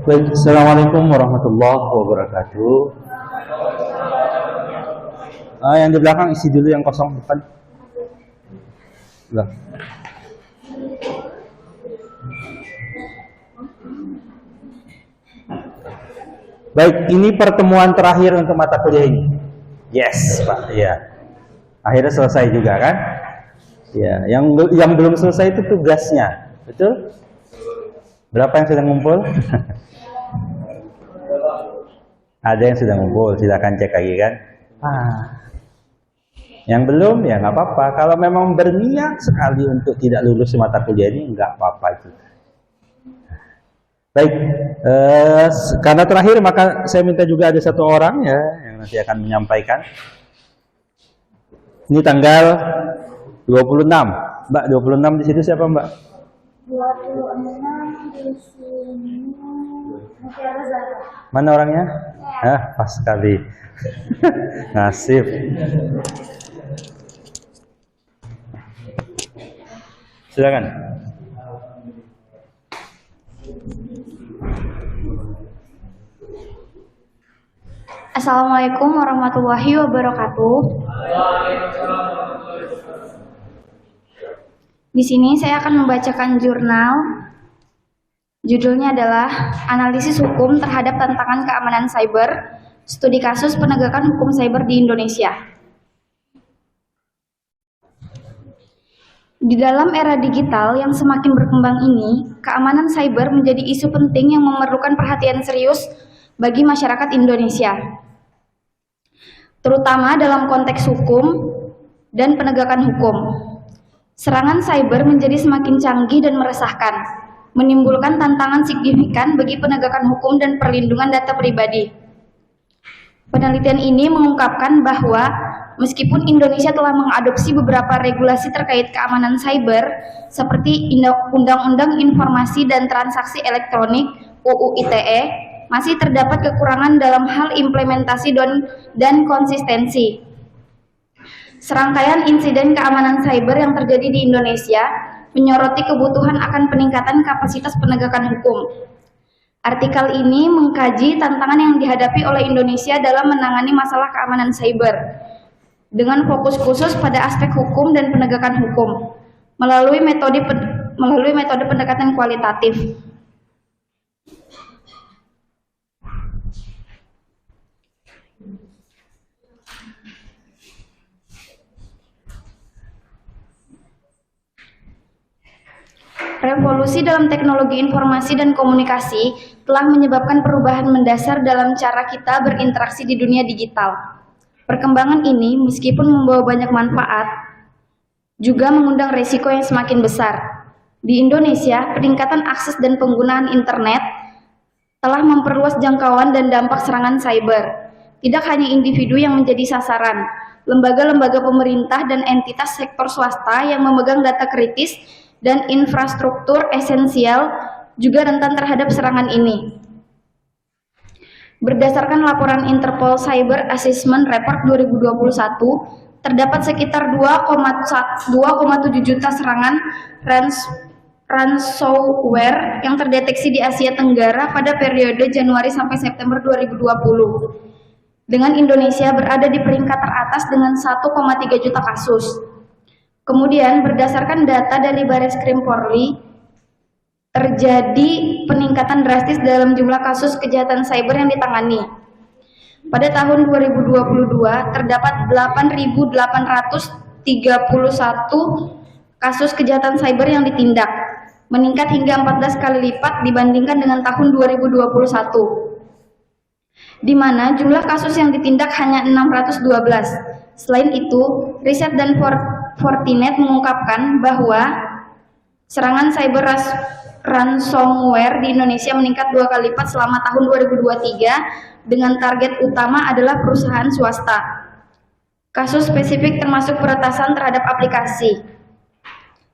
Baik, Assalamualaikum warahmatullahi wabarakatuh. Yang di belakang isi dulu yang kosong depan. Lah. Baik, ini pertemuan terakhir untuk mata kuliah ini. Yes, Pak. Ya. Akhirnya selesai juga kan? Ya, yang belum selesai itu tugasnya. Betul? Berapa yang sudah ngumpul? Ada yang sudah ngumpul, silakan cek lagi kan. Yang belum ya nggak apa-apa. Kalau memang berniat sekali untuk tidak lulus mata kuliah ini nggak apa-apa juga. Baik, karena terakhir maka saya minta juga ada satu orang ya yang nanti akan menyampaikan. Ini tanggal 26, Mbak. 26 di situ siapa, Mbak? 26 di sini Mutiara Zahra. Mana orangnya? Pas sekali. Nasib. Silakan. Assalamualaikum warahmatullahi wabarakatuh. Di sini saya akan membacakan jurnal. Judulnya adalah Analisis Hukum Terhadap Tantangan Keamanan Cyber, Studi Kasus Penegakan Hukum Cyber di Indonesia. Di dalam era digital yang semakin berkembang ini, keamanan cyber menjadi isu penting yang memerlukan perhatian serius bagi masyarakat Indonesia, terutama dalam konteks hukum dan penegakan hukum. Serangan cyber menjadi semakin canggih dan meresahkan, menimbulkan tantangan signifikan bagi penegakan hukum dan perlindungan data pribadi. Penelitian ini mengungkapkan bahwa meskipun Indonesia telah mengadopsi beberapa regulasi terkait keamanan cyber seperti Undang-Undang Informasi dan Transaksi Elektronik (UU ITE), masih terdapat kekurangan dalam hal implementasi dan konsistensi. Serangkaian insiden keamanan cyber yang terjadi di Indonesia menyoroti kebutuhan akan peningkatan kapasitas penegakan hukum. Artikel ini mengkaji tantangan yang dihadapi oleh Indonesia dalam menangani masalah keamanan cyber dengan fokus khusus pada aspek hukum dan penegakan hukum melalui metode pendekatan kualitatif. Revolusi dalam teknologi informasi dan komunikasi telah menyebabkan perubahan mendasar dalam cara kita berinteraksi di dunia digital. Perkembangan ini meskipun membawa banyak manfaat, juga mengundang risiko yang semakin besar. Di Indonesia, peningkatan akses dan penggunaan internet telah memperluas jangkauan dan dampak serangan cyber. Tidak hanya individu yang menjadi sasaran, lembaga-lembaga pemerintah dan entitas sektor swasta yang memegang data kritis dan infrastruktur esensial juga rentan terhadap serangan ini. Berdasarkan laporan Interpol Cyber Assessment Report 2021, terdapat sekitar 2,7 juta serangan ransomware yang terdeteksi di Asia Tenggara pada periode Januari sampai September 2020. Dengan Indonesia berada di peringkat teratas dengan 1,3 juta kasus. Kemudian berdasarkan data dari Bareskrim Polri, terjadi peningkatan drastis dalam jumlah kasus kejahatan cyber yang ditangani. Pada tahun 2022 terdapat 8.831 kasus kejahatan cyber yang ditindak, meningkat hingga 14 kali lipat dibandingkan dengan tahun 2021. Di mana jumlah kasus yang ditindak hanya 612. Selain itu, riset dan Fortinet mengungkapkan bahwa serangan cyber ransomware di Indonesia meningkat 2 kali lipat selama tahun 2023 dengan target utama adalah perusahaan swasta. Kasus spesifik termasuk peretasan terhadap aplikasi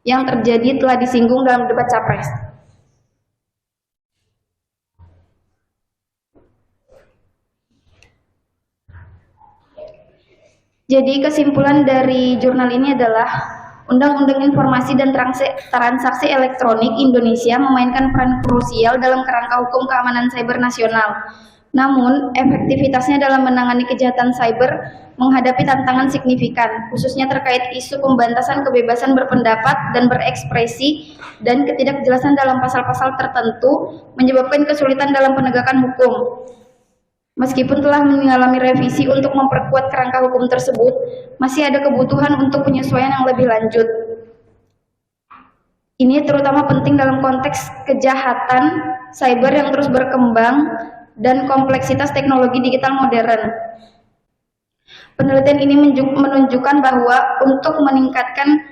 yang terjadi telah disinggung dalam debat Capres. Jadi kesimpulan dari jurnal ini adalah Undang-Undang Informasi dan Transaksi Elektronik Indonesia memainkan peran krusial dalam kerangka hukum keamanan cyber nasional. Namun, efektivitasnya dalam menangani kejahatan cyber menghadapi tantangan signifikan, khususnya terkait isu pemberantasan kebebasan berpendapat dan berekspresi dan ketidakjelasan dalam pasal-pasal tertentu menyebabkan kesulitan dalam penegakan hukum. Meskipun telah mengalami revisi untuk memperkuat kerangka hukum tersebut, masih ada kebutuhan untuk penyesuaian yang lebih lanjut. Ini terutama penting dalam konteks kejahatan cyber yang terus berkembang dan kompleksitas teknologi digital modern. Penelitian ini menunjukkan bahwa untuk meningkatkan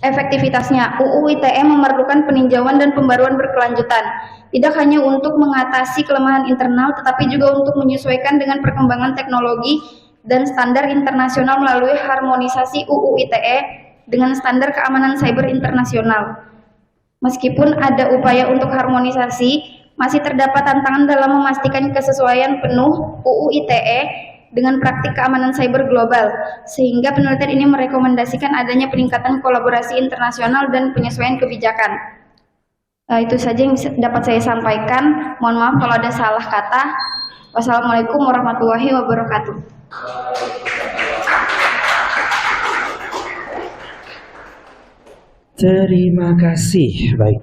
efektivitasnya, UU ITE memerlukan peninjauan dan pembaruan berkelanjutan, tidak hanya untuk mengatasi kelemahan internal, tetapi juga untuk menyesuaikan dengan perkembangan teknologi dan standar internasional melalui harmonisasi UU ITE dengan standar keamanan cyber internasional. Meskipun ada upaya untuk harmonisasi, masih terdapat tantangan dalam memastikan kesesuaian penuh UU ITE dengan praktik keamanan cyber global, sehingga penelitian ini merekomendasikan adanya peningkatan kolaborasi internasional dan penyesuaian kebijakan. Itu saja yang dapat saya sampaikan. Mohon maaf kalau ada salah kata. Wassalamualaikum warahmatullahi wabarakatuh. Terima kasih. Baik,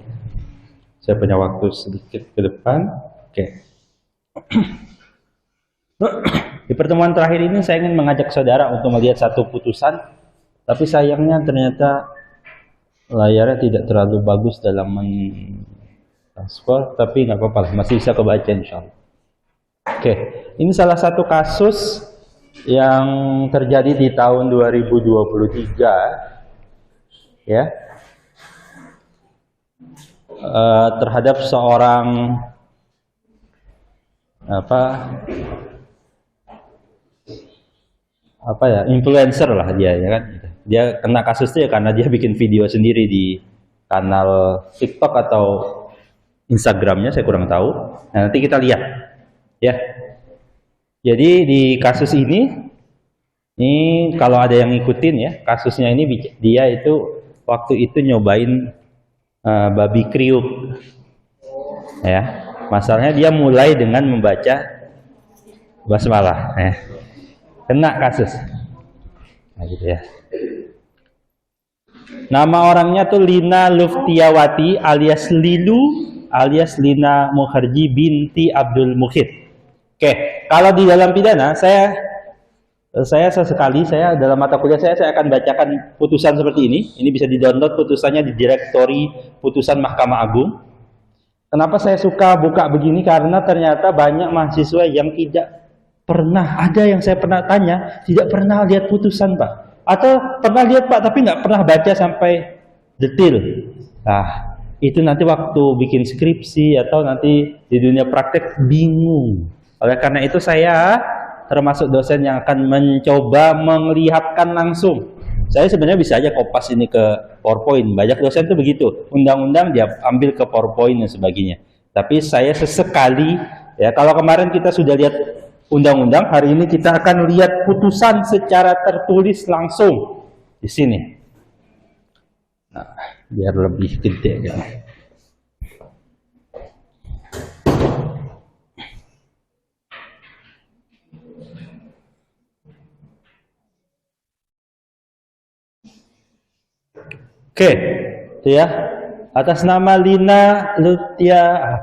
saya punya waktu sedikit ke depan. Oke. Di pertemuan terakhir ini saya ingin mengajak saudara untuk melihat satu putusan, tapi sayangnya ternyata layarnya tidak terlalu bagus dalam men-transfer, tapi nggak apa-apa, masih bisa kebaca insyaallah. Oke, ini salah satu kasus yang terjadi di tahun 2023, ya, terhadap seorang influencer lah dia, ya kan. Dia kena kasusnya karena dia bikin video sendiri di kanal TikTok atau Instagramnya, saya kurang tahu. Nah, nanti kita lihat, ya. Jadi di kasus ini kalau ada yang ngikutin ya, kasusnya ini dia itu waktu itu nyobain babi kriuk, ya. Masalahnya dia mulai dengan membaca basmalah, kena kasus. Nah, gitu ya. Nama orangnya tuh Lina Luftiawati alias Lilu alias Lina Mukherjee binti Abdul Mukhid. Oke, kalau di dalam pidana saya sesekali dalam mata kuliah saya akan bacakan putusan seperti ini. Ini bisa di-download putusannya di direktori putusan Mahkamah Agung. Kenapa saya suka buka begini? Karena ternyata banyak mahasiswa yang tidak pernah, ada yang saya pernah tanya, tidak pernah lihat putusan, Pak. Atau pernah lihat, Pak, tapi nggak pernah baca sampai detail. Nah, itu nanti waktu bikin skripsi atau nanti di dunia praktek bingung. Oleh karena itu saya termasuk dosen yang akan mencoba melihatkan langsung. Saya sebenarnya bisa aja kopas ini ke PowerPoint. Banyak dosen tuh begitu. Undang-undang dia ambil ke PowerPoint dan sebagainya. Tapi saya sesekali, ya, kalau kemarin kita sudah lihat undang-undang, hari ini kita akan lihat putusan secara tertulis langsung di sini. Nah, biar lebih gede ya. Oke, itu ya. Atas nama Lina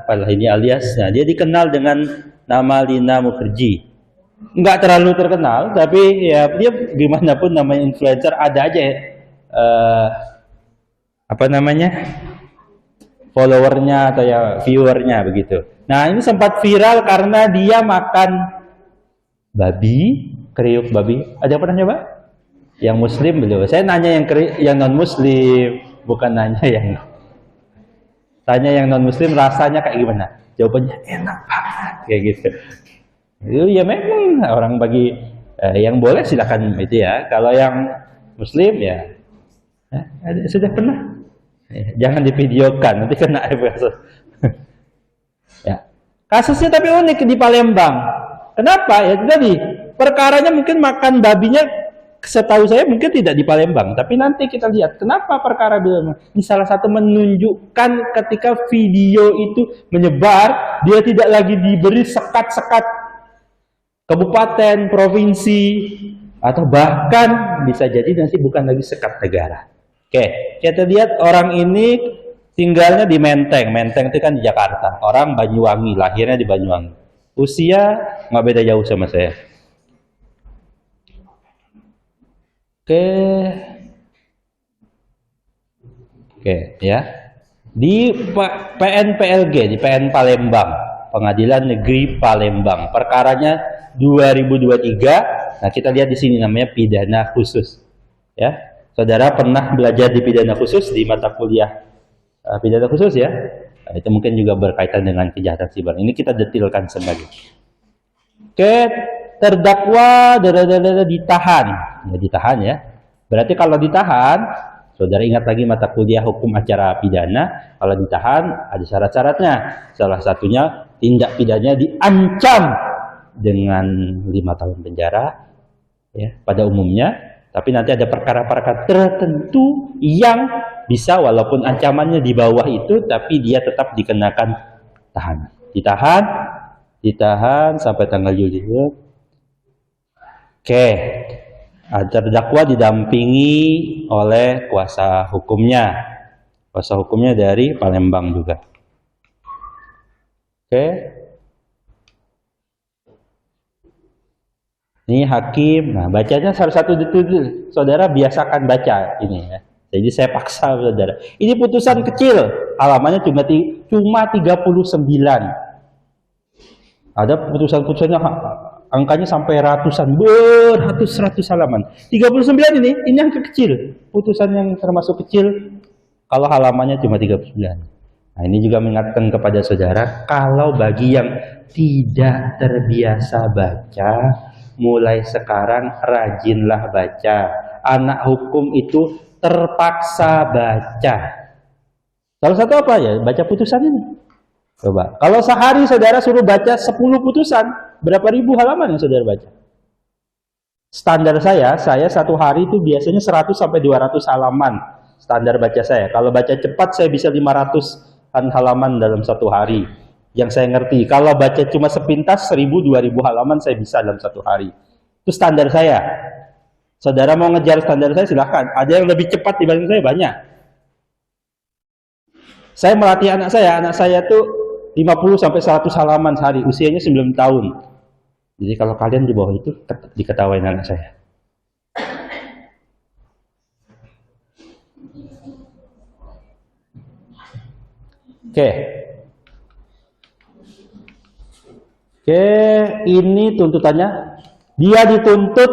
apalah ini aliasnya. Dia dikenal dengan nama Lina Mukherjee. Enggak terlalu terkenal, tapi ya dia gimana pun namanya influencer, ada aja ya, followernya atau ya viewernya begitu. Nah, ini sempat viral karena dia makan babi, kriuk babi. Ada yang pernah nyoba? Yang muslim belum? Saya nanya yang non muslim, bukan nanya yang non muslim rasanya kayak gimana? Jawabannya enak banget kayak gitu. Itu ya memang orang bagi yang boleh silakan itu ya. Kalau yang muslim ya, sudah pernah. Jangan divideokan, nanti kena kasus. Ya. Kasusnya tapi unik di Palembang. Kenapa? Ya tadi Perkaranya mungkin makan babinya, setahu saya mungkin tidak di Palembang, tapi nanti kita lihat kenapa perkara ini salah satu menunjukkan ketika video itu menyebar, dia tidak lagi diberi sekat-sekat kabupaten, provinsi, atau bahkan bisa jadi nanti bukan lagi sekat negara. Oke, kita lihat orang ini tinggalnya di Menteng. Menteng itu kan di Jakarta. Orang Banyuwangi, lahirnya di Banyuwangi. Usia nggak beda jauh sama saya. Oke. Oke, ya. Di PNPLG, di PN Palembang, Pengadilan Negeri Palembang. Perkaranya 2023. Nah, kita lihat di sini namanya pidana khusus. Ya. Saudara pernah belajar di pidana khusus di mata kuliah pidana khusus ya? Nah, itu mungkin juga berkaitan dengan kejahatan siber. Ini kita detilkan sembari. Oke, terdakwa ditahan. Ya, ditahan ya. Berarti kalau ditahan, saudara ingat lagi mata kuliah hukum acara pidana, kalau ditahan ada syarat-syaratnya. Salah satunya tindak pidananya diancam dengan 5 tahun penjara ya pada umumnya. Tapi nanti ada perkara-perkara tertentu yang bisa walaupun ancamannya di bawah itu, tapi dia tetap dikenakan tahanan. Ditahan sampai tanggal Juli. Oke, terdakwa didampingi oleh kuasa hukumnya dari Palembang juga. Oke. Ini hakim, nah bacanya satu dulu. Saudara biasakan baca ini ya. Jadi saya paksa saudara. Ini putusan kecil, halamannya cuma 39. Ada putusan-putusannya angkanya sampai ratusan, beratus-ratus halaman. 39 ini yang kecil. Putusan yang termasuk kecil kalau halamannya cuma 39. Nah, ini juga mengingatkan kepada saudara, kalau bagi yang tidak terbiasa baca, mulai sekarang rajinlah baca. Anak hukum itu terpaksa baca. Salah satu apa ya? Baca putusan ini. Coba. Kalau sehari saudara suruh baca 10 putusan, berapa ribu halaman yang saudara baca? Standar saya satu hari itu biasanya 100 sampai 200 halaman. Standar baca saya. Kalau baca cepat saya bisa 500-an halaman dalam satu hari. Yang saya ngerti, kalau baca cuma sepintas 1000-2000 halaman saya bisa dalam satu hari. Itu standar saya. Saudara mau ngejar standar saya silahkan. Ada yang lebih cepat dibanding saya, banyak. Saya melatih anak saya tuh 50-100 halaman sehari, usianya 9 tahun. Jadi kalau kalian di bawah itu diketawain anak saya. Oke, ini tuntutannya. Dia dituntut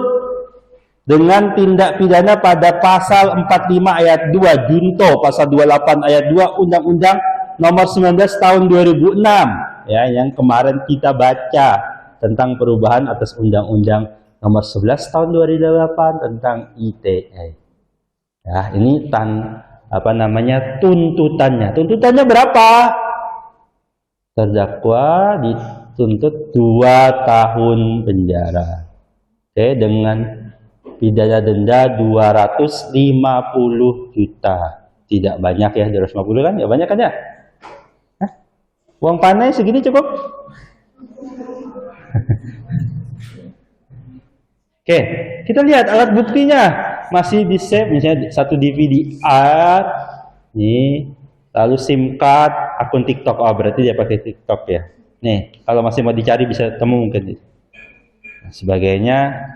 dengan tindak pidana pada pasal 45 ayat 2 junto, pasal 28 ayat 2 Undang-Undang nomor 19 tahun 2006 ya, yang kemarin kita baca tentang perubahan atas Undang-Undang nomor 11 tahun 2008 tentang ITE. Ya, ini tuntutannya. Tuntutannya berapa? Terdakwa dituntut 2 tahun penjara. Oke, dengan pidana denda 250 juta. Tidak banyak ya, 250 kan? Ya banyak kan ya? Hah? Uang panai segini cukup? Oke, kita lihat alat buktinya. Masih di save, misalnya satu DVD-R. Nih, lalu SIM card, akun TikTok. Oh, berarti dia pakai TikTok ya. Nih, kalau masih mau dicari bisa temu mungkin. Sebagainya.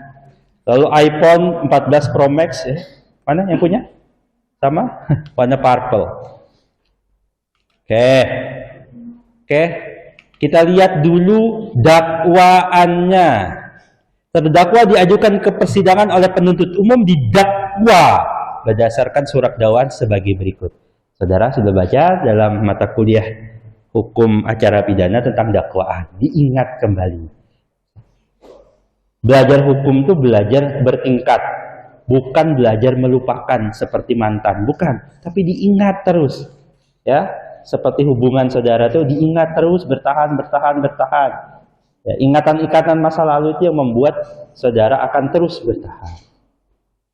Lalu iPhone 14 Pro Max ya. Mana yang punya? Sama? Warna purple. Oke. Kita lihat dulu dakwaannya. Terdakwa diajukan ke persidangan oleh penuntut umum didakwa berdasarkan surat dakwaan sebagai berikut. Saudara sudah baca dalam mata kuliah hukum acara pidana tentang dakwaan. Diingat kembali. Belajar hukum itu belajar bertingkat, bukan belajar melupakan seperti mantan, bukan, tapi diingat terus, ya, seperti hubungan saudara itu diingat terus, bertahan. Ya, ingatan-ingatan masa lalu itu yang membuat saudara akan terus bertahan.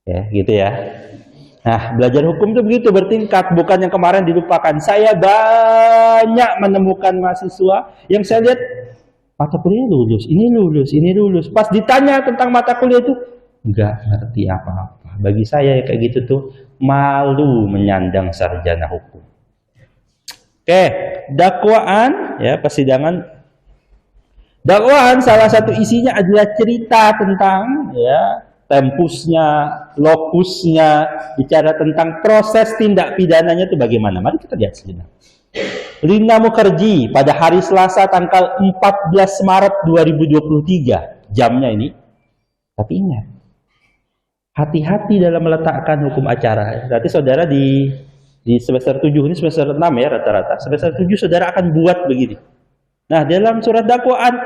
Ya, gitu ya. Nah, belajar hukum itu begitu, bertingkat, bukan yang kemarin dilupakan. Saya banyak menemukan mahasiswa yang saya lihat mata kuliah lulus, ini lulus, ini lulus. Pas ditanya tentang mata kuliah itu nggak ngerti apa-apa. Bagi saya kayak gitu tuh malu menyandang sarjana hukum. Oke, dakwaan ya, persidangan. Dakwaan salah satu isinya adalah cerita tentang ya tempusnya, lokusnya, bicara tentang proses tindak pidananya itu bagaimana. Mari kita lihat sejenak. Lina Mukherjee pada hari Selasa tanggal 14 Maret 2023, jamnya ini. Tapi ingat, hati-hati dalam meletakkan hukum acara. Berarti saudara di semester 7 ini semester 6 ya rata-rata. Semester 7 saudara akan buat begini. Nah, dalam surat dakwaan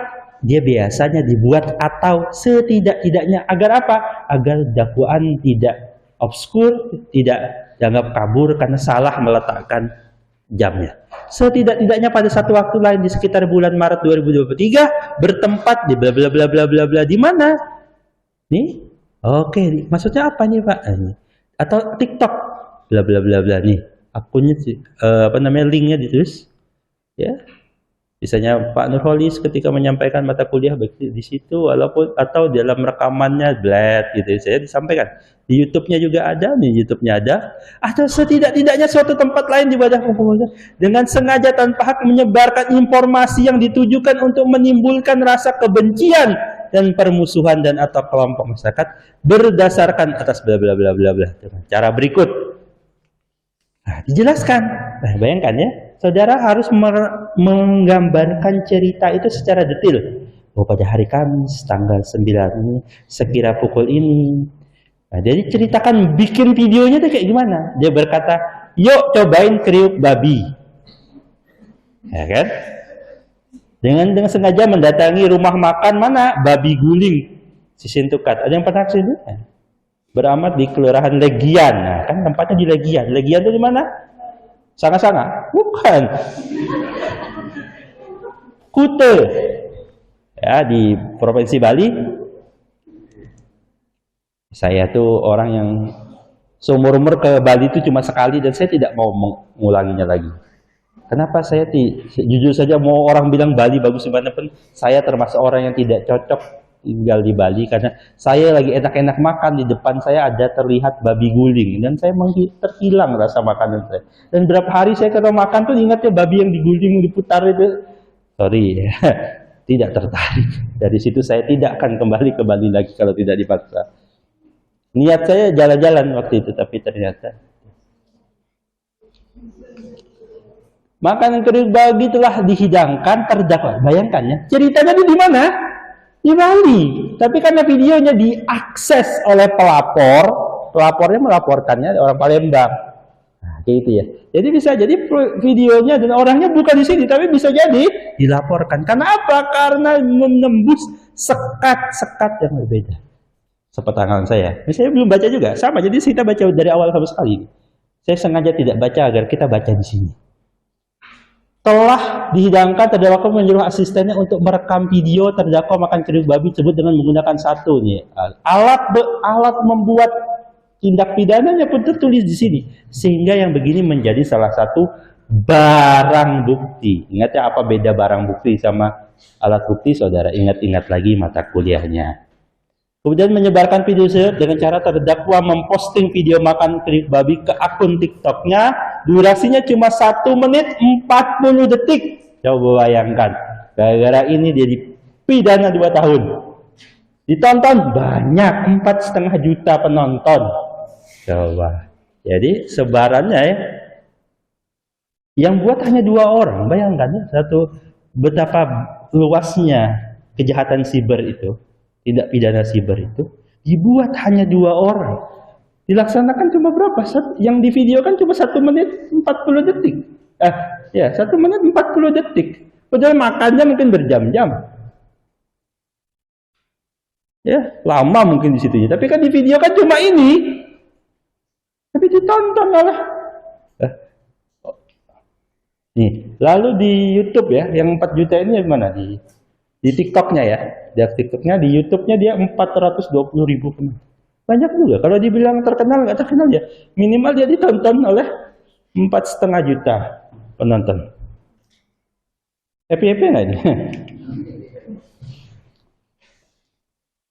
dia biasanya dibuat atau setidak-tidaknya agar apa? Agar dakwaan tidak obskur, tidak dianggap kabur karena salah meletakkan jamnya. Setidak-tidaknya pada satu waktu lain di sekitar bulan Maret 2023 bertempat di bla bla bla bla bla bla di mana? Nih. Oke, maksudnya apa nih, Pak? Ini. Atau TikTok bla bla bla bla nih. Akunnya linknya ditulis. Ya. Misalnya Pak Nurholis ketika menyampaikan mata kuliah baik di situ walaupun atau dalam rekamannya bled gitu saya disampaikan. Di YouTube-nya juga ada, di YouTube-nya ada. Atau setidak-tidaknya suatu tempat lain di wadah hukum dengan sengaja tanpa hak menyebarkan informasi yang ditujukan untuk menimbulkan rasa kebencian dan permusuhan dan atau kelompok masyarakat berdasarkan atas bla bla bla bla bla dengan cara berikut. Nah, dijelaskan. Nah, bayangkan ya. Saudara harus menggambarkan cerita itu secara detail. Oh, pada hari Kamis tanggal 9 ini sekira pukul ini. Nah, jadi ceritakan bikin videonya itu kayak gimana? Dia berkata, "Yuk cobain kriuk babi." Ya kan? Dengan sengaja mendatangi rumah makan mana? Babi Guling, Sisintukat. Ada yang pernah ke situ? Beramat di Kelurahan Legian. Nah, kan tempatnya di Legian. Legian itu di mana? Sanga-sanga? Bukan. Kute. Ya, di Provinsi Bali. Saya tuh orang yang seumur-umur ke Bali itu cuma sekali dan saya tidak mau mengulanginya lagi. Kenapa saya jujur saja mau orang bilang Bali bagus dimanapun, saya termasuk orang yang tidak cocok tinggal di Bali karena saya lagi enak-enak makan di depan saya ada terlihat babi guling dan saya terhilang rasa makanan saya. Dan berapa hari saya kalau makan tuh ingatnya babi yang diguling diputar itu. Sorry, tidak tertarik. Dari situ saya tidak akan kembali ke Bali lagi kalau tidak dipaksa. Niat saya jalan-jalan waktu itu tapi ternyata makanan kriuk babi telah dihidangkan terdakwa. Bayangkan ya, ceritanya di mana? Di Bali. Tapi karena videonya diakses oleh pelapor, pelapornya melaporkannya orang Palembang. Nah, kayak itu ya. Jadi bisa jadi videonya dan orangnya bukan di sini, tapi bisa jadi dilaporkan. Karena apa? Karena menembus sekat-sekat yang berbeda. Sepengetahuan saya. Saya belum baca juga, sama. Jadi kita baca dari awal sama sekali. Saya sengaja tidak baca agar kita baca di sini. Telah dihidangkan terdakwa menyuruh asistennya untuk merekam video terdakwa makan kriuk babi tersebut dengan menggunakan satu nih alat membuat tindak pidananya pun tertulis di sini sehingga yang begini menjadi salah satu barang bukti. Ingat ya apa beda barang bukti sama alat bukti, saudara? Ingat-ingat lagi mata kuliahnya. Kemudian menyebarkan video tersebut dengan cara terdakwa memposting video makan kriuk babi ke akun TikToknya. Durasinya cuma 1 menit 40 detik. Coba bayangkan. Gara-gara ini dia dipidana 2 tahun. Ditonton banyak, 4,5 juta penonton. Coba. Jadi sebarannya ya. Yang buat hanya 2 orang. Bayangkan ya. Betapa luasnya kejahatan siber itu. Tindak pidana siber itu dibuat hanya 2 orang, dilaksanakan cuma berapa? Yang di video kan cuma 1 menit 40 detik. 1 menit 40 detik. Padahal makannya mungkin berjam-jam. Ya, lama mungkin di situnya. Tapi kan di video kan cuma ini. Tapi ditonton malah. Nih, lalu di YouTube ya, yang 4 juta ini yang mana di Di TikToknya ya, di TikToknya, di YouTube-nya dia 420.000 penonton. Banyak juga. Kalau dibilang terkenal nggak terkenal ya, minimal dia ditonton oleh 4,5 juta penonton. Happy nggak ini?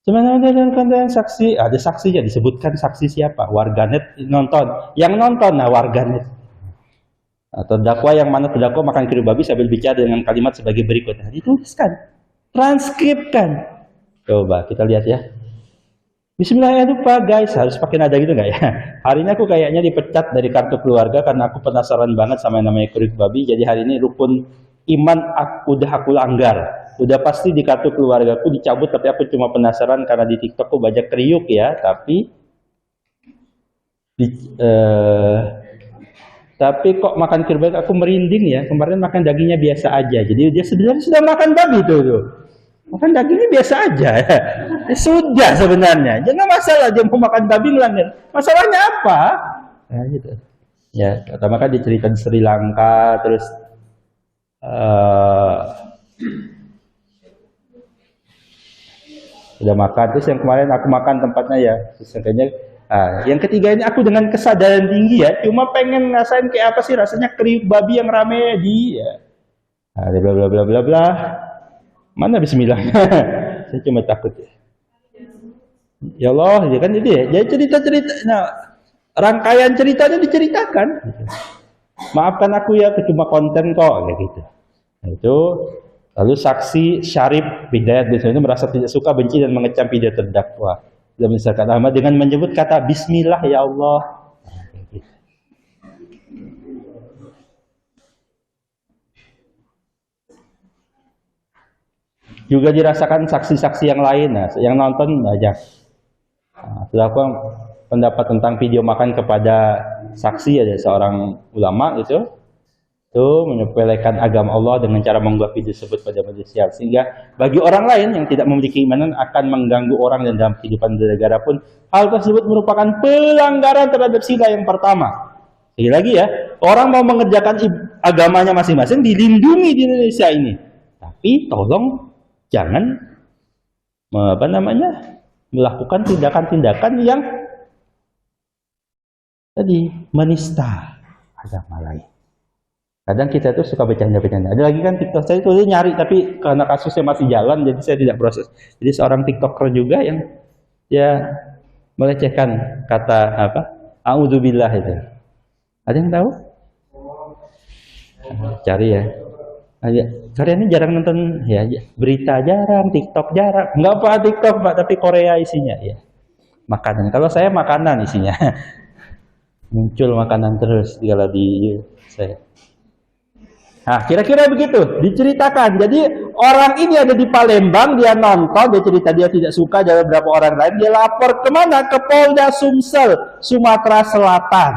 Sebenarnya dalam konten saksi, ada saksinya disebutkan saksi siapa? Warganet nonton. Yang nonton nah warganet. Terdakwa yang mana terdakwa makan kiri babi sambil bicara dengan kalimat sebagai berikut. Nah, dituliskan, transkripkan. Coba kita lihat ya. Bismillahirrahmanirrahim Pak guys, harus pakai nada gitu nggak ya? Hari ini aku kayaknya dipecat dari kartu keluarga karena aku penasaran banget sama yang namanya kiri babi. Jadi hari ini rukun iman udah aku langgar. Udah pasti di kartu keluarga aku dicabut, tapi aku cuma penasaran karena di TikTok aku banyak kriuk ya, tapi kok makan kiri aku merinding ya. Kemarin makan dagingnya biasa aja. Jadi dia sebenarnya sudah makan babi tuh. Makan dagingnya biasa aja ya. Sudah sebenarnya. Jangan masalah dia mau makan babi melanggar. Masalahnya apa? Nah, gitu. Ya, pertama kan dicerita di Sri Lanka, terus udah makan. Terus yang kemarin aku makan tempatnya ya. Terus yang ketiga ini aku dengan kesadaran tinggi ya, cuma pengen ngerasain kayak apa sih rasanya kriuk babi yang rame dia. Nah, bla bla bla bla bla. Mana bismillah. Saya cuma takut ya. Ya Allah, ya kan itu ya. Jadi cerita-cerita, nah, rangkaian ceritanya diceritakan. Maafkan aku ya, cuma konten kok kayak gitu. Nah, itu lalu saksi Syarif Bidayat biasanya merasa tidak suka, benci dan mengecam video terdakwa. Dan misalkan Ahmad dengan menyebut kata Bismillah ya Allah. Juga dirasakan saksi-saksi yang lain, nah, yang nonton banyak. Terdakwa pendapat tentang video makan kepada saksi ada seorang ulama itu menyepelekan agama Allah dengan cara mengunggah video tersebut pada media sosial, sehingga bagi orang lain yang tidak memiliki imanan akan mengganggu orang dan dalam kehidupan negara pun hal tersebut merupakan pelanggaran terhadap sila yang pertama. Sekali lagi ya, orang mau mengerjakan agamanya masing-masing dilindungi di Indonesia ini, tapi tolong jangan melakukan tindakan-tindakan yang tadi menista agama lain. Kadang kita tuh suka bercanda-bercanda. Ada lagi kan TikTok saya itu nyari, tapi karena kasusnya masih jalan, jadi saya tidak proses. Jadi seorang TikToker juga yang ya melecehkan kata apa? A'udzubillah itu. Ada yang tahu? Cari ya. Kalian ini jarang nonton ya, berita jarang, TikTok jarang. Enggak apa TikTok Pak, tapi Korea isinya ya. Makanan. Kalau saya makanan isinya. Muncul makanan terus kalau di saya. Nah, kira-kira begitu diceritakan. Jadi orang ini ada di Palembang, dia nonton, dia cerita dia tidak suka ada beberapa orang lain, dia lapor kemana? Ke Polda Sumsel, Sumatera Selatan.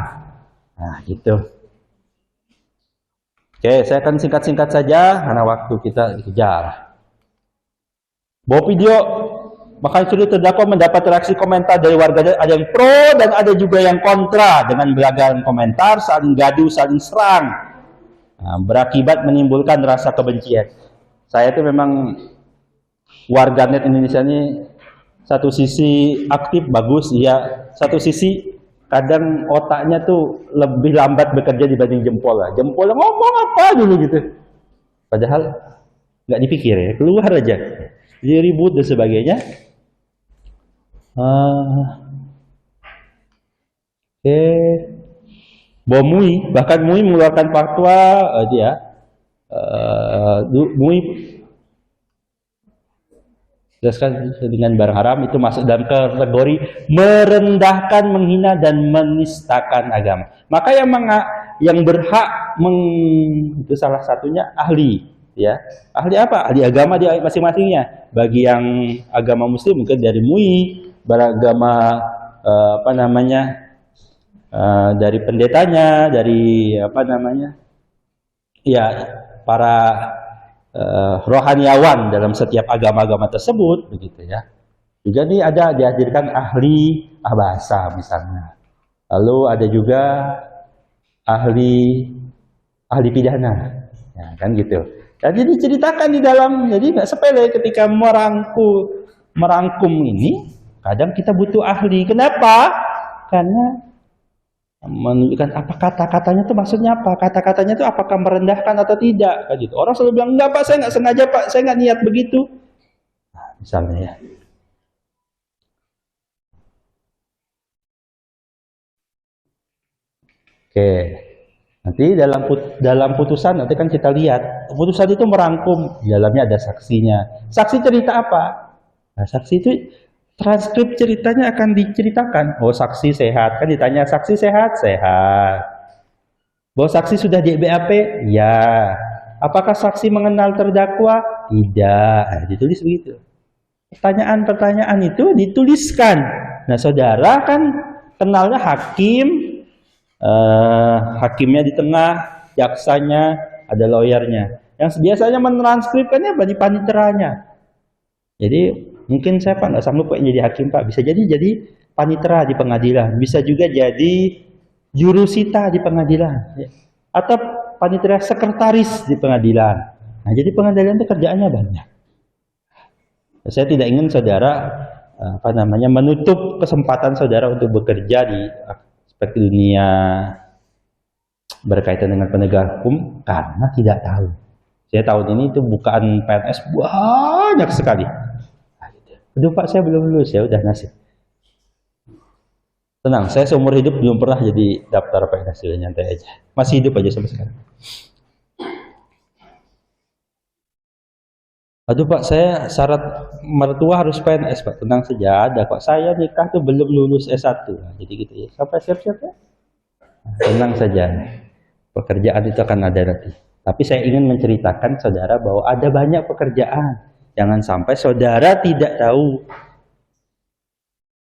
Nah, gitu. Oke, saya akan singkat-singkat saja karena waktu kita dikejar. Bawa video, maka sudah terdakwa mendapat reaksi komentar dari warganet, ada yang pro dan ada juga yang kontra dengan beragam komentar, saling gaduh, saling serang. Nah, berakibat menimbulkan rasa kebencian. Saya itu memang warganet Indonesia ini satu sisi aktif bagus, ya satu sisi kadang otaknya tuh lebih lambat bekerja dibanding jempol lah. Jempol ngomong apa dulu gitu, padahal nggak dipikir ya, keluar aja, jadi ribut dan sebagainya. MUI, bahkan MUI mengeluarkan fatwa MUI jelaskan dengan barang haram itu masuk dalam kategori merendahkan, menghina dan menistakan agama. Maka yang berhak itu salah satunya ahli, ya. Ahli apa? Ahli agama dia masing-masingnya. Bagi yang agama muslim mungkin dari MUI, beragama dari pendetanya, dari para rohaniawan dalam setiap agama-agama tersebut, begitu ya. Juga nih ada dihadirkan ahli bahasa misalnya, lalu ada juga ahli pidana, ya kan gitu. Jadi diceritakan di dalam, jadi nggak sepele ketika merangkum ini. Kadang kita butuh ahli. Kenapa? Karena menunjukkan apa kata-katanya itu maksudnya apa, kata-katanya itu apakah merendahkan atau tidak, kayak gitu. Orang selalu bilang enggak Pak, saya nggak sengaja Pak, saya nggak niat begitu. Nah, misalnya ya. Oke, nanti dalam putusan nanti kan kita lihat putusan itu merangkum, di dalamnya ada saksinya. Saksi cerita apa? Nah, saksi itu transkrip ceritanya akan diceritakan. Oh, saksi sehat, kan ditanya saksi sehat, sehat. Bahwa saksi sudah di BAP, ya. Apakah saksi mengenal terdakwa? Tidak. Nah, ditulis begitu. Pertanyaan-pertanyaan itu dituliskan. Nah, saudara kan kenalnya hakim, hakimnya di tengah, jaksanya, ada lawyernya. Yang biasanya mentranskripkannya bagi paniteranya. Jadi mungkin saya Pak nggak sanggup Pak jadi hakim Pak, bisa jadi panitera di pengadilan, bisa juga jadi jurusita di pengadilan, ya. Atau panitera sekretaris di pengadilan. Nah, jadi pengadilan itu kerjaannya banyak. Saya tidak ingin saudara menutup kesempatan saudara untuk bekerja di aspek dunia berkaitan dengan penegak hukum karena tidak tahu. Saya tahun ini itu bukaan PNS banyak sekali. Aduh Pak, saya belum lulus, ya udah nasib. Tenang, saya seumur hidup belum pernah jadi daftar PNS, sudah nyantai aja. Masih hidup aja sampai sekarang. Aduh Pak, saya syarat mertua harus PNS Pak. Tenang saja, ada Pak. Saya nikah tuh belum lulus S1. Nah, jadi gitu ya. Sampai siap-siap ya. Nah, tenang saja. Pekerjaan itu akan ada nanti. Tapi saya ingin menceritakan saudara bahwa ada banyak pekerjaan. Jangan sampai saudara tidak tahu.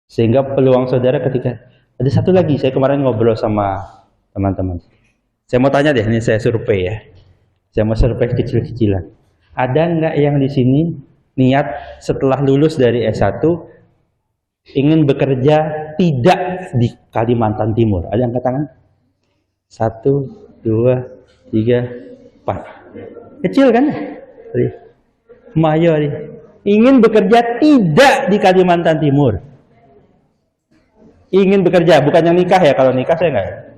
Sehingga peluang saudara ketika... Ada satu lagi, saya kemarin ngobrol sama teman-teman. Saya mau tanya deh, ini saya survei ya. Saya mau survei kecil-kecilan. Ada nggak yang di sini niat setelah lulus dari S1 ingin bekerja tidak di Kalimantan Timur? Ada yang katakan? 1, 2, 3, 4. Kecil kan? Mayor ingin bekerja tidak di Kalimantan Timur. Ingin bekerja, bukan yang nikah ya. Kalau nikah saya enggak.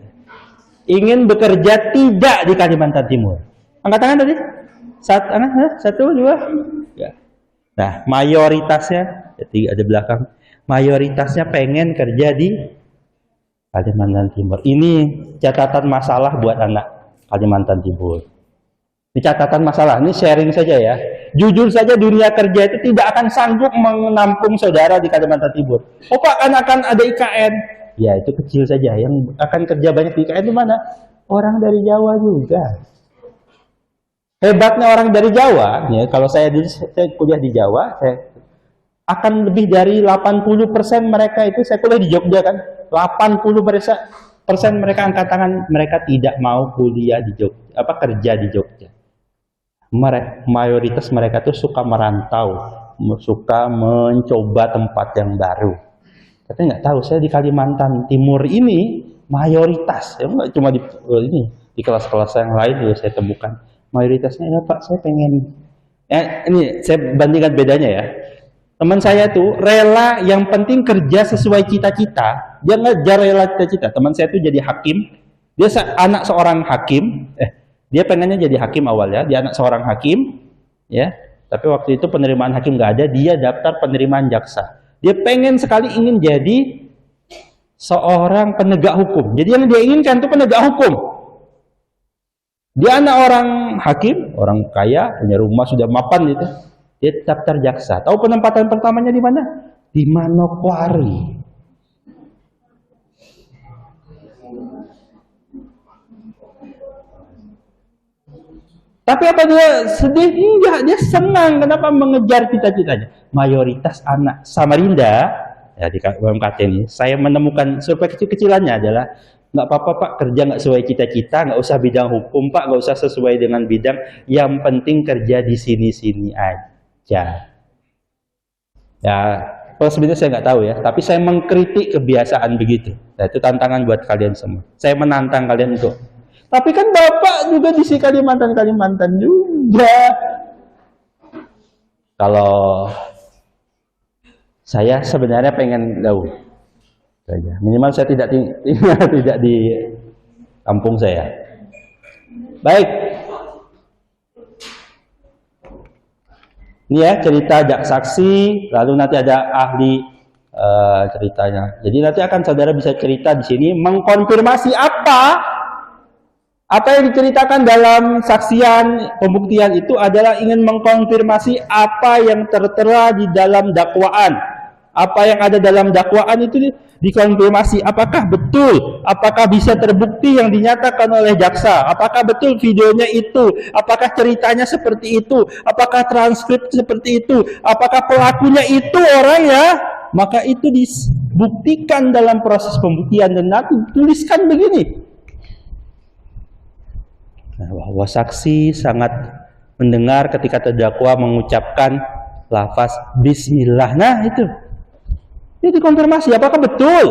Ingin bekerja tidak di Kalimantan Timur. Angkat tangan tadi. 1, 2. Ya. Nah, mayoritasnya, ada belakang. Mayoritasnya pengen kerja di Kalimantan Timur. Ini catatan masalah buat anak Kalimantan Timur. Ini catatan masalah, ini sharing saja ya. Jujur saja dunia kerja itu tidak akan sanggup menampung saudara di Kalimantan Timur. Oh Pak, akan ada IKN. Ya itu kecil saja. Yang akan kerja banyak di IKN itu mana? Orang dari Jawa juga. Hebatnya orang dari Jawa, ya, kalau saya kuliah di Jawa, saya akan lebih dari 80% mereka itu, saya kuliah di Jogja kan, 80% mereka angkat tangan, mereka tidak mau kuliah di Jogja, kerja di Jogja. Mayoritas mereka tuh suka merantau, suka mencoba tempat yang baru. Tapi nggak tahu, saya di Kalimantan Timur ini mayoritas, ya nggak cuma di kelas-kelas yang lain juga saya temukan. Mayoritasnya ya Pak, saya pengen. Ini saya bandingkan bedanya ya. Teman saya tuh rela, yang penting kerja sesuai cita-cita. Dia ngejar rela cita-cita. Teman saya tuh jadi hakim. Dia anak seorang hakim. Dia pengennya jadi hakim awalnya. Dia anak seorang hakim, ya. Tapi waktu itu penerimaan hakim nggak ada. Dia daftar penerimaan jaksa. Dia pengen sekali ingin jadi seorang penegak hukum. Jadi yang dia inginkan tuh penegak hukum. Dia anak orang hakim, orang kaya, punya rumah sudah mapan gitu. Dia daftar jaksa. Tahu penempatan pertamanya di mana? Di Manokwari. Tapi apa dia sedih? Enggak, dia senang. Kenapa? Mengejar cita-citanya. Mayoritas anak Samarinda, ya di UMKT ini, saya menemukan survei kecil-kecilannya adalah nggak apa-apa Pak, kerja nggak sesuai cita-cita, nggak usah bidang hukum Pak, nggak usah sesuai dengan bidang, yang penting kerja di sini-sini aja. Ya, kalau sebenarnya saya nggak tahu ya, tapi saya mengkritik kebiasaan begitu. Nah, itu tantangan buat kalian semua. Saya menantang kalian untuk. Tapi kan Bapak juga di Kalimantan juga. Sudah. Kalau saya sebenarnya pengen tahu saja. Minimal saya tidak tidak di kampung saya. Baik. Ini ya cerita saksi, lalu nanti ada ahli ceritanya. Jadi nanti akan saudara bisa cerita di sini mengkonfirmasi apa yang diceritakan dalam saksian pembuktian itu adalah ingin mengkonfirmasi apa yang tertera di dalam dakwaan. Apa yang ada dalam dakwaan itu dikonfirmasi apakah betul, apakah bisa terbukti yang dinyatakan oleh jaksa, apakah betul videonya itu, apakah ceritanya seperti itu, apakah transkrip seperti itu, apakah pelakunya itu orangnya, maka itu dibuktikan dalam proses pembuktian dan nanti tuliskan begini. Nah, bahwa saksi sangat mendengar ketika terdakwa mengucapkan lafaz bismillah. Nah, itu dikonfirmasi apakah betul.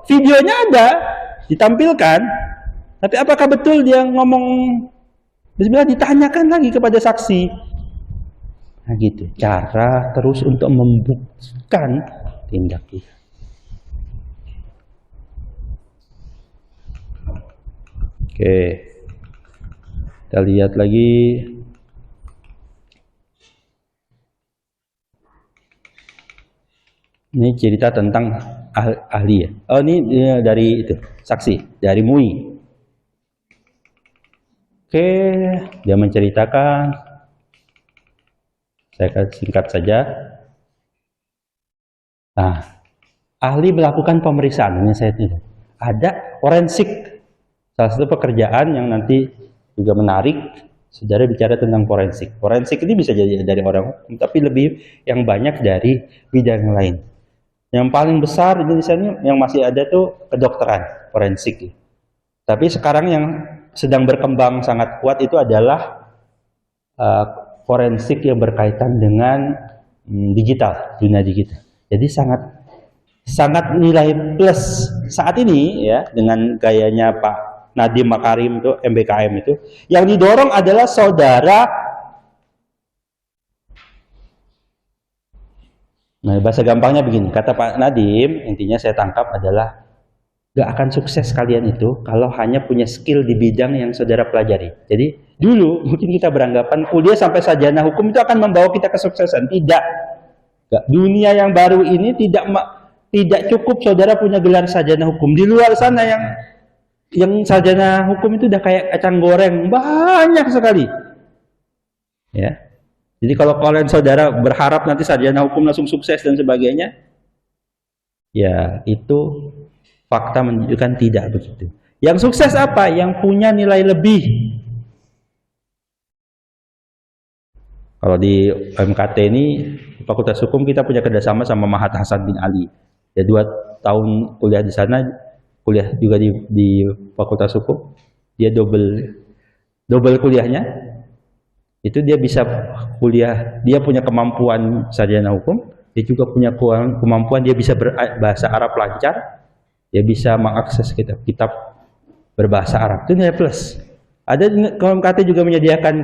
Videonya ada, ditampilkan. Tapi apakah betul dia ngomong bismillah, ditanyakan lagi kepada saksi. Nah, gitu. Cara terus untuk membuktikan tindak pidana. Oke. Kita lihat lagi. Ini cerita tentang ahli ya. Oh, ini dari itu, saksi, dari MUI. Oke, dia menceritakan. Saya akan singkat saja. Nah, ahli melakukan pemeriksaan. Ini saya tidak. Ada forensik. Salah satu pekerjaan yang nanti juga menarik, saudara bicara tentang forensik. Forensik ini bisa jadi dari orang hukum, tapi lebih yang banyak dari bidang yang lain. Yang paling besar di sini yang masih ada tuh kedokteran forensik. Tapi sekarang yang sedang berkembang sangat kuat itu adalah forensik yang berkaitan dengan digital, dunia digital. Jadi sangat nilai plus saat ini ya dengan gayanya Pak Nadiem Makarim itu, MBKM itu, yang didorong adalah saudara. Nah, bahasa gampangnya begini, kata Pak Nadiem, intinya saya tangkap adalah gak akan sukses kalian itu kalau hanya punya skill di bidang yang saudara pelajari. Jadi dulu mungkin kita beranggapan kuliah sampai sarjana hukum itu akan membawa kita kesuksesan. Tidak. Dunia yang baru ini tidak cukup saudara punya gelar sarjana hukum. Di luar sana yang sarjana hukum itu udah kayak kacang goreng, banyak sekali. Ya. Jadi kalau kalian saudara berharap nanti sarjana hukum langsung sukses dan sebagainya, ya itu fakta menunjukkan tidak begitu. Yang sukses apa? Yang punya nilai lebih. Kalau di MKT ini Fakultas Hukum kita punya kerjasama sama Mahat Hasan bin Ali. Ya 2 tahun kuliah di sana, kuliah juga di Fakultas Hukum, dia double kuliahnya, itu dia bisa kuliah, dia punya kemampuan sarjana hukum, dia juga punya kemampuan dia bisa berbahasa Arab lancar, dia bisa mengakses kitab berbahasa Arab, itu nilai plus. Ada KMKT juga menyediakan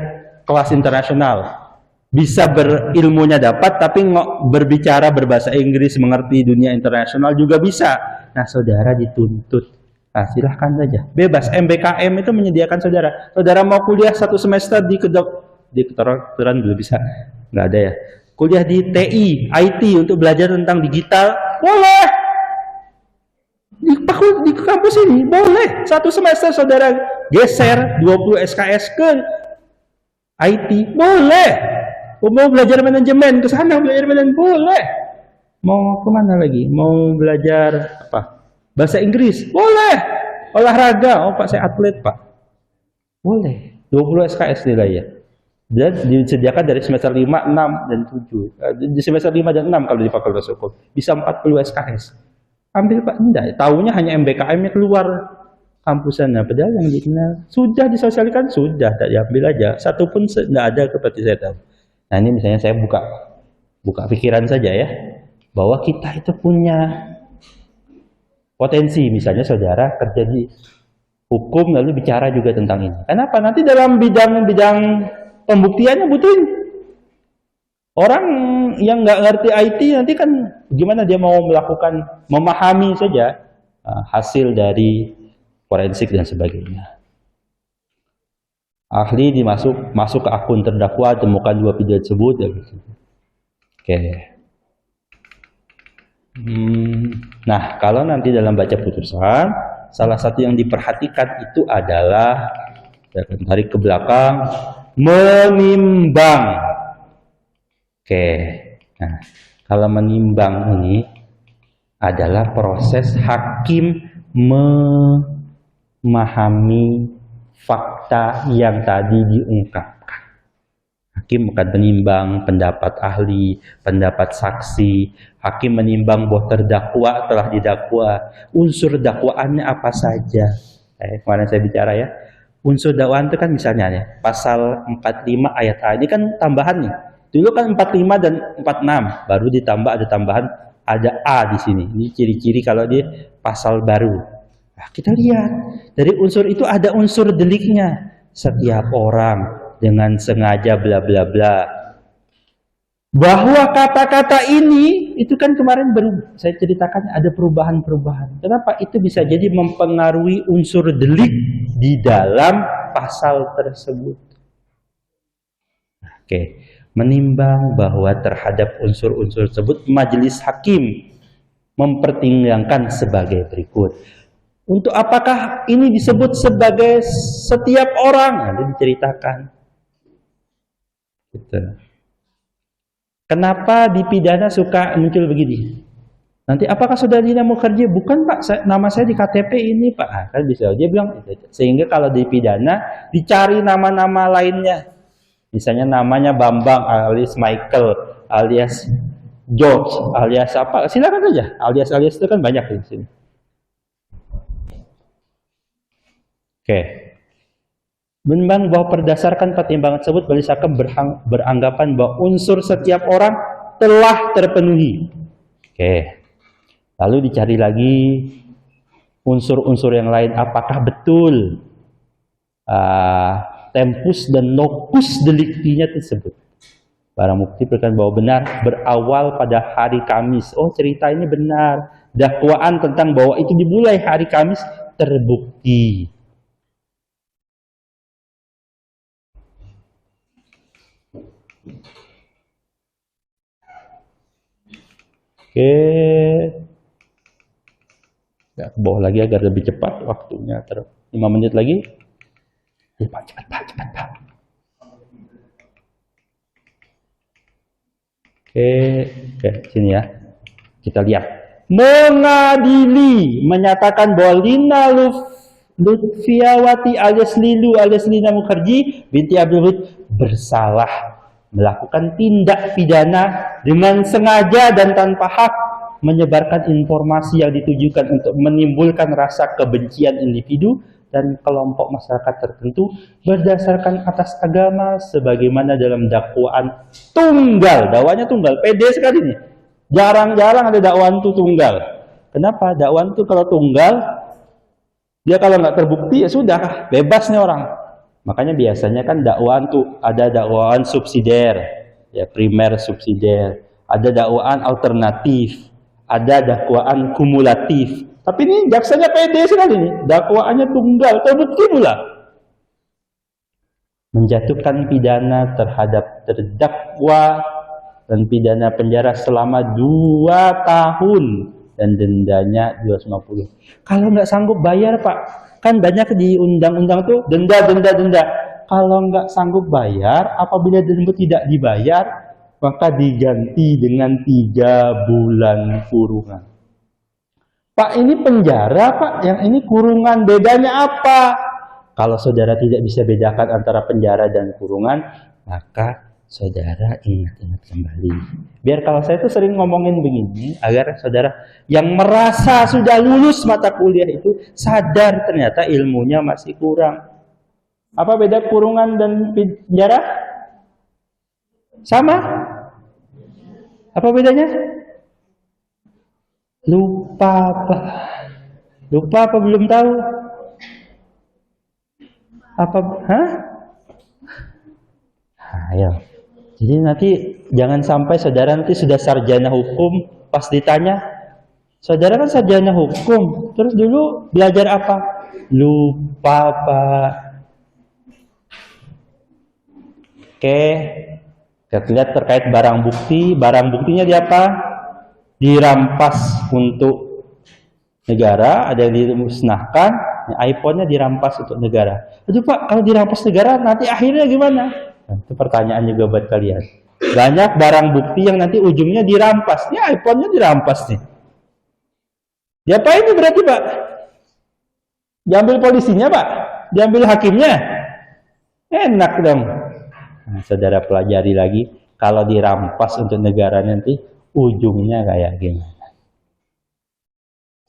kelas internasional, bisa berilmunya dapat, tapi berbicara berbahasa Inggris, mengerti dunia internasional juga bisa. Nah, saudara dituntut. Nah, silahkan saja. Bebas. MBKM itu menyediakan saudara. Saudara mau kuliah 1 semester di kedokteran belum bisa. Nggak ada ya. Kuliah di TI, IT untuk belajar tentang digital, boleh. Di kampus ini, boleh. 1 semester saudara geser 20 SKS ke IT, boleh. Mau belajar manajemen, ke sana belajar manajemen, boleh. Mau kemana lagi? Mau belajar apa? Bahasa Inggris? Boleh. Olahraga? Oh Pak, saya atlet Pak. Boleh. 20 SKS nilainya. Dan disediakan dari semester 5, 6, dan 7. Di semester 5 dan 6 kalau di Fakultas Hukum. Bisa 40 SKS. Ambil Pak, enggak. Tahunya hanya MBKM-nya keluar kampus sana. Padahal yang dikenal sudah disosialkan, sudah. Tak diambil aja. Satu pun enggak ada seperti saya tahu. Nah, ini misalnya saya buka pikiran saja ya. Bahwa kita itu punya potensi, misalnya saudara kerja di hukum lalu bicara juga tentang ini. Kenapa? Nanti dalam bidang pembuktiannya butuhin. Orang yang nggak ngerti IT nanti kan gimana dia mau melakukan, memahami saja hasil dari forensik dan sebagainya. Ahli masuk ke akun terdakwa, temukan 2 video tersebut. Ya, gitu. Oke. Nah, kalau nanti dalam baca putusan, salah satu yang diperhatikan itu adalah, saya akan tarik ke belakang, menimbang. Oke. Nah, kalau menimbang ini adalah proses hakim memahami fakta yang tadi diungkapkan. Hakim akan menimbang pendapat ahli, pendapat saksi. Hakim menimbang bahwa terdakwa telah didakwa, unsur dakwaannya apa saja. Kemarin saya bicara ya, unsur dakwaan itu kan misalnya ya, pasal 45 ayat A ini kan tambahan nih. Dulu kan 45 dan 46, baru ditambah ada tambahan, ada A di sini. Ini ciri-ciri kalau dia pasal baru. Nah, kita lihat dari unsur itu ada unsur deliknya. Setiap orang dengan sengaja bla bla bla. Bahwa kata-kata ini itu kan kemarin baru saya ceritakan ada perubahan-perubahan. Kenapa? Itu bisa jadi mempengaruhi unsur delik di dalam pasal tersebut. Oke, menimbang bahwa terhadap unsur-unsur tersebut majelis hakim mempertimbangkan sebagai berikut. Untuk apakah ini disebut sebagai setiap orang? Nanti diceritakan. Gitu. Kenapa di pidana suka muncul begini? Nanti apakah saudara Dina mau kerja? Bukan Pak, nama saya di KTP ini Pak. Kan bisa dia bilang. Sehingga kalau di pidana dicari nama-nama lainnya. Misalnya namanya Bambang alias Michael alias George alias apa? Silakan saja. Alias-alias itu kan banyak di sini. Oke. Menimbang bahwa berdasarkan pertimbangan tersebut majelis hakim beranggapan bahwa unsur setiap orang telah terpenuhi. Oke. Lalu dicari lagi unsur-unsur yang lain, apakah betul tempus dan locus delictinya tersebut. Barang bukti berkata bahwa benar berawal pada hari Kamis. Oh, cerita ini benar. Dakwaan tentang bahwa itu dimulai hari Kamis terbukti. Oke. Ya, ke bawah lagi agar lebih cepat waktunya. 5 menit lagi. Cepat, Pak. Oke, sini ya. Kita lihat. Mengadili, menyatakan bahwa Lina Lutfiawati alias Lilu alias Lina Mukherjee binti Abdul Wahid bersalah melakukan tindak pidana dengan sengaja dan tanpa hak menyebarkan informasi yang ditujukan untuk menimbulkan rasa kebencian individu dan kelompok masyarakat tertentu berdasarkan atas agama sebagaimana dalam dakwaan tunggal. Dakwaannya tunggal, pede sekali nih. Jarang-jarang ada dakwaan itu tunggal. Kenapa? Dakwaan itu kalau tunggal, dia kalau nggak terbukti ya sudah, bebas nih orang. Makanya biasanya kan dakwaan tuh ada dakwaan subsidiar, ya primer subsidiar, ada dakwaan alternatif, ada dakwaan kumulatif. Tapi ini jaksanya pede sekali nih, dakwaannya tunggal, terbukti pula. Menjatuhkan pidana terhadap terdakwa dan pidana penjara selama 2 tahun dan dendanya 250. Kalau nggak sanggup bayar Pak, kan banyak di undang-undang tuh denda. Kalau nggak sanggup bayar, apabila denda tidak dibayar, maka diganti dengan 3 bulan kurungan. Pak, ini penjara Pak, yang ini kurungan, bedanya apa? Kalau saudara tidak bisa bedakan antara penjara dan kurungan, maka saudara ingat-ingat kembali. Biar kalau saya tuh sering ngomongin begini, agar saudara yang merasa sudah lulus mata kuliah itu sadar ternyata ilmunya masih kurang. Apa beda kurungan dan penjara? Sama? Apa bedanya? Lupa apa? Lupa apa belum tahu? Apa? Hah? Ayo. Jadi nanti jangan sampai saudara nanti sudah sarjana hukum, pas ditanya, saudara kan sarjana hukum, terus dulu belajar apa? Lupa, Pak. Oke, kita lihat terkait barang buktinya di apa? Dirampas untuk negara, ada yang dimusnahkan, iPhone-nya dirampas untuk negara. Aduh Pak, kalau dirampas negara nanti akhirnya gimana? Nah, itu pertanyaan juga buat kalian. Banyak barang bukti yang nanti ujungnya dirampas. Ya iPhone-nya dirampas nih. Diapain ini berarti Pak? Diambil polisinya Pak? Diambil hakimnya? Enak dong. Nah, saudara pelajari lagi, kalau dirampas untuk negara nanti ujungnya kayak gimana?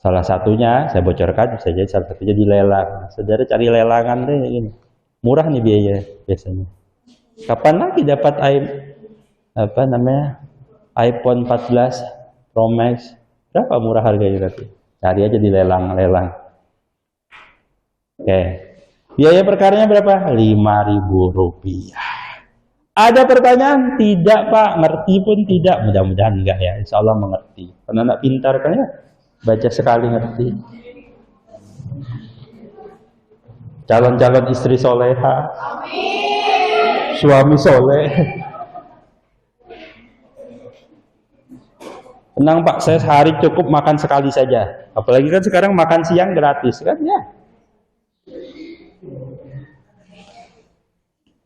Salah satunya saya bocorkan, bisa jadi salah satunya dilelang. Saudara cari lelangan deh ini. Murah nih biaya biasanya. Kapan lagi dapat iPhone 14 Pro Max? Berapa murah harganya nanti? Cari aja di lelang. Oke. Biaya perkaranya berapa? Rp5.000. Ada pertanyaan? Tidak Pak, ngerti pun tidak. Mudah-mudahan enggak ya, insya Allah mengerti. Karena anak pintar kan ya, baca sekali ngerti. Calon-calon istri soleha, suami soleh. Tenang Pak, saya sehari cukup makan sekali saja. Apalagi kan sekarang makan siang gratis kan ya.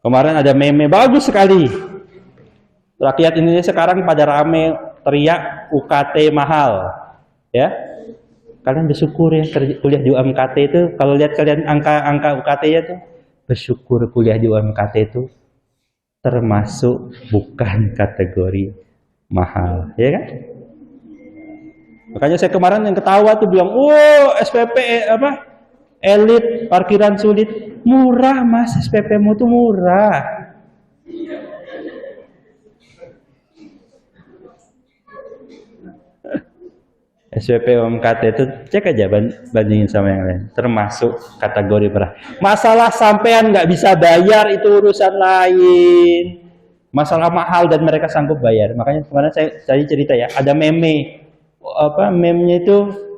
Kemarin ada meme bagus sekali. Rakyat Indonesia sekarang pada rame teriak UKT mahal. Ya. Kalian bersyukur ya kuliah di UMKT itu. Kalau lihat kalian angka UKT-nya tuh, bersyukur kuliah di UMKT itu termasuk bukan kategori mahal, ya kan? Makanya saya kemarin yang ketawa tuh bilang, "Oh, SPP elit, parkiran sulit." Murah Mas, SPP-mu tuh murah. SPP UMKT itu cek aja bandingin sama yang lain, termasuk kategori murah. Masalah sampean nggak bisa bayar itu urusan lain. Masalah mahal dan mereka sanggup bayar. Makanya kemarin saya tadi cerita ya, ada meme-nya itu,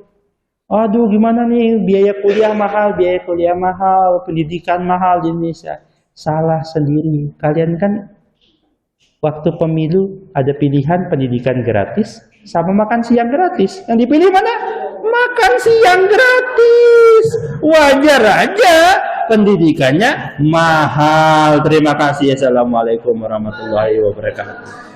aduh gimana nih biaya kuliah mahal, pendidikan mahal di Indonesia. Salah sendiri. Kalian kan waktu pemilu ada pilihan pendidikan gratis sama makan siang gratis. Yang dipilih mana? Makan siang gratis. Wajar aja pendidikannya mahal. Terima kasih. Assalamualaikum warahmatullahi wabarakatuh.